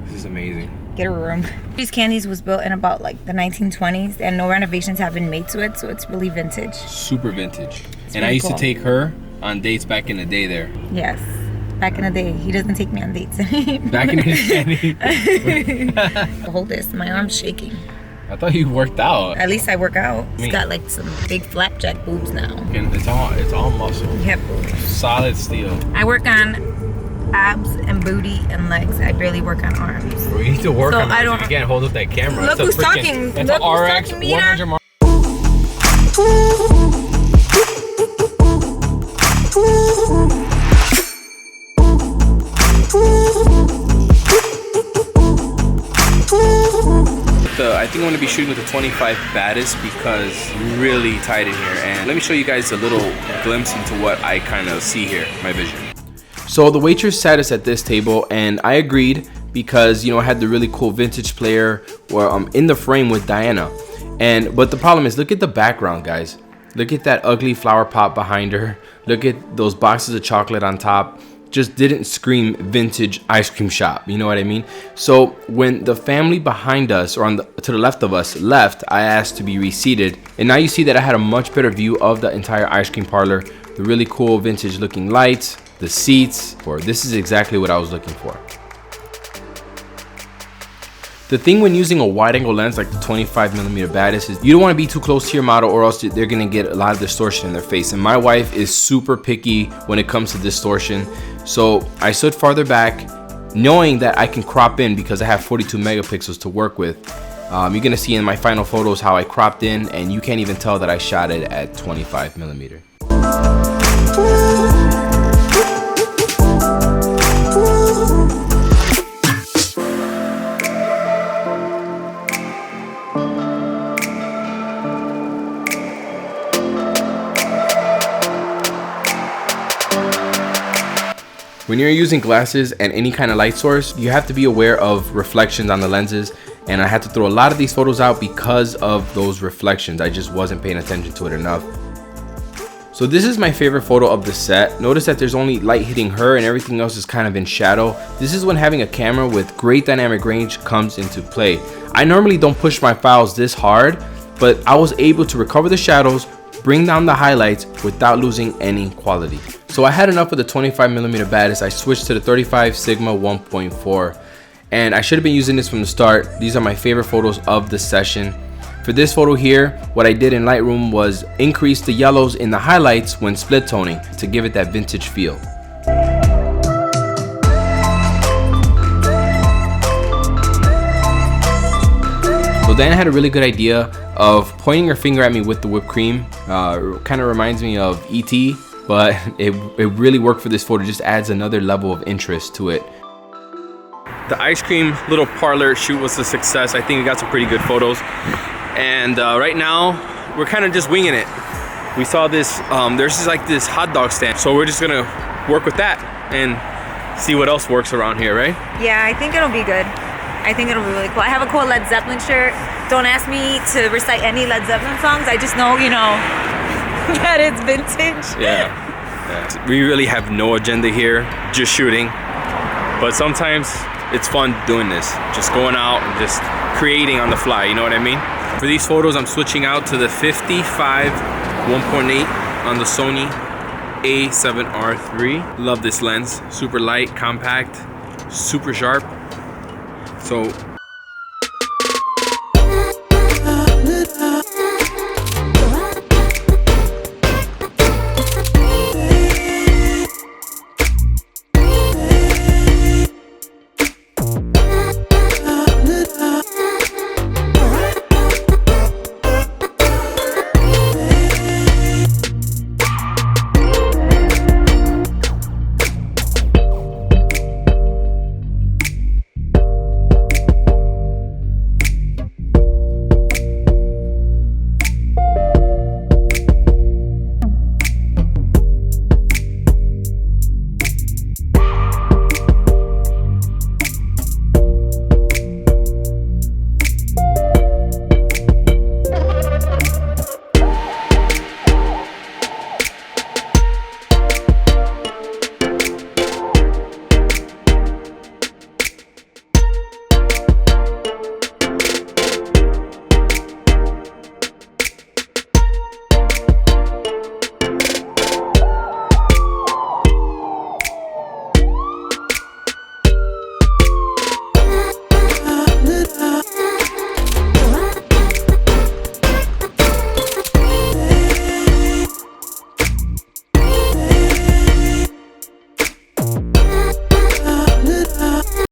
This is amazing. Get a room. These candies was built in about like the 1920s, and no renovations have been made to it, so it's really vintage. Super vintage. It's and I really used cool. to take her on dates back in the day there. Yes. Back in the day. He doesn't take me on dates. Back in the day. Hold this. My arm's shaking. I thought you worked out. At least I work out. It's got like some big flapjack boobs now. And it's all muscle. Yep. Solid steel. I work on abs and booty and legs. I barely work on arms. Well, you need to work So on I it. don't- You can't hold up that camera. Look who's talking. That's Look an who's RX talking, Mina. 100 mark. I think I'm going to be shooting with the 25 baddest because really tight in here. And let me show you guys a little glimpse into what I kind of see here, my vision. So the waitress sat us at this table and I agreed because, you know, I had the really cool vintage player where I'm in the frame with Diana. But the problem is, look at the background, guys. Look at that ugly flower pot behind her. Look at those boxes of chocolate on top. Just didn't scream vintage ice cream shop, you know what I mean? So when the family behind us, or to the left of us, left, I asked to be reseated, and now you see that I had a much better view of the entire ice cream parlor, the really cool vintage looking lights, the seats. This is exactly what I was looking for. The thing when using a wide angle lens like the 25mm baddest is you don't want to be too close to your model, or else they're going to get a lot of distortion in their face. And my wife is super picky when it comes to distortion. So I stood farther back knowing that I can crop in because I have 42 megapixels to work with. You're going to see in my final photos how I cropped in, and you can't even tell that I shot it at 25mm. When you're using glasses and any kind of light source, you have to be aware of reflections on the lenses, and I had to throw a lot of these photos out because of those reflections. I just wasn't paying attention to it enough. So this is my favorite photo of the set. Notice that there's only light hitting her and everything else is kind of in shadow. This is when having a camera with great dynamic range comes into play. I normally don't push my files this hard, but I was able to recover the shadows, bring down the highlights without losing any quality. So I had enough of the 25mm baddest. I switched to the 35 Sigma 1.4, and I should have been using this from the start. These are my favorite photos of the session. For this photo here, what I did in Lightroom was increase the yellows in the highlights when split toning to give it that vintage feel. So Diana had a really good idea of pointing her finger at me with the whipped cream. Kind of reminds me of E.T., but it really worked for this photo. Just adds another level of interest to it. The ice cream little parlor shoot was a success. I think we got some pretty good photos. And right now, we're kind of just winging it. We saw this, there's just like this hot dog stand. So we're just gonna work with that and see what else works around here, right? Yeah, I think it'll be good. I think it'll be really cool. I have a cool Led Zeppelin shirt. Don't ask me to recite any Led Zeppelin songs. I just know, you know, that it's vintage. Yeah. We really have no agenda here, just shooting. But sometimes it's fun doing this, just going out and just creating on the fly, you know what I mean? For these photos, I'm switching out to the 55 1.8 on the SONY A7RIII. Love this lens, super light, compact, super sharp. So